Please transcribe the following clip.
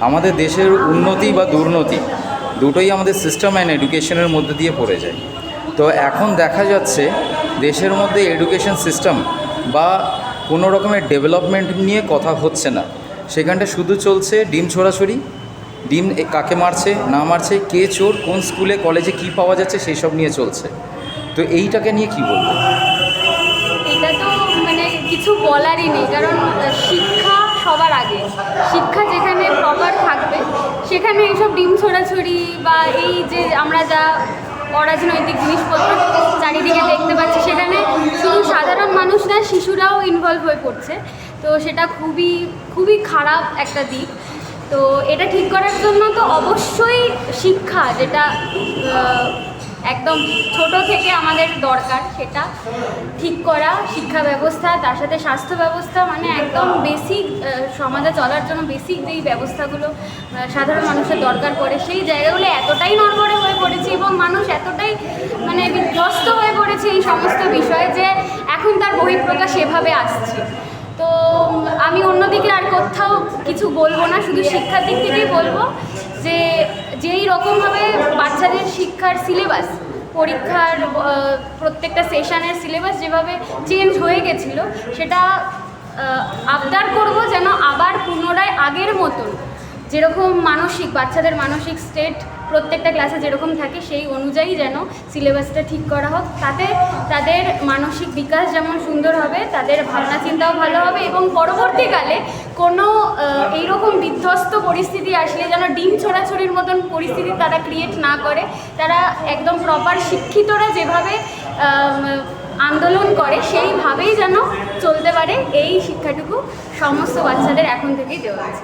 আমাদের দেশের উন্নতি বা দুর্নীতি দুটোই আমাদের সিস্টেম অ্যান্ড এডুকেশনের মধ্যে দিয়ে পড়ে যায়। তো এখন দেখা যাচ্ছে দেশের মধ্যে এডুকেশন সিস্টেম বা কোনো রকমের ডেভেলপমেন্ট নিয়ে কথা হচ্ছে না, সেখানটা শুধু চলছে ডিম ছোড়াছড়ি, ডিম কাকে মারছে না মারছে, কে চোর, কোন স্কুলে কলেজে কি পাওয়া যাচ্ছে সেই সব নিয়ে চলছে। তো এইটাকে নিয়ে কি বলবো? এটা তো মানে কিছু বলারই নেই, কারণ শিক্ষা সবার আগে। শিক্ষা যেখানে প্রপার থাকবে সেখানে এইসব ডিম ছোড়াছড়ি বা এই যে আমরা যা অরাজনৈতিক জিনিসপত্র চারিদিকে দেখতে পাচ্ছি, সেখানে শুধু সাধারণ মানুষ না, শিশুরাও ইনভলভ হয়ে পড়ছে। তো সেটা খুবই খুবই খারাপ একটা দিক। তো এটা ঠিক করার জন্য তো অবশ্যই শিক্ষা, যেটা একদম ছোট থেকে আমাদের দরকার, সেটা ঠিক করা। শিক্ষা ব্যবস্থা, তার সাথে স্বাস্থ্য ব্যবস্থা, মানে একদম বেসিক সমাজে চলার জন্য বেসিক যেই ব্যবস্থাগুলো সাধারণ মানুষের দরকার পড়ে, সেই জায়গাগুলো এতটাই নড়বড়ে হয়ে পড়েছে এবং মানুষ এতটাই মানে বিধ্বস্ত হয়ে পড়েছে এই সমস্ত বিষয়ে যে এখন তার বহিঃপ্রকাশ এভাবে আসছে। তো আমি অন্যদিকে আর কোথাও কিছু বলবো না, শুধু শিক্ষার দিক থেকেই বলবো যে যেই রকমভাবে বাচ্চাদের শিক্ষার সিলেবাস, পরীক্ষার প্রত্যেকটা সেশনের সিলেবাস যেভাবে চেঞ্জ হয়ে গেছিলো, সেটা আবদার করব যেন আবার পুনরায় আগের মতন যেরকম বাচ্চাদের মানসিক স্টেট প্রত্যেকটা ক্লাসে যেরকম থাকে সেই অনুযায়ী যেন সিলেবাসটা ঠিক করা হোক। তাতে তাদের মানসিক বিকাশ যেমন সুন্দর হবে, তাদের ভাবনা চিন্তাও ভালো হবে এবং পরবর্তীকালে কোনো এইরকম বিধ্বস্ত পরিস্থিতি আসলে যেন ডিম ছোড়াছড়ির মতন পরিস্থিতি তারা ক্রিয়েট না করে। তারা একদম প্রপার শিক্ষিতরা যেভাবে আন্দোলন করে সেইভাবেই যেন চলতে পারে, এই শিক্ষাটুকু সমস্ত বাচ্চাদের এখন থেকেই দেওয়া আছে।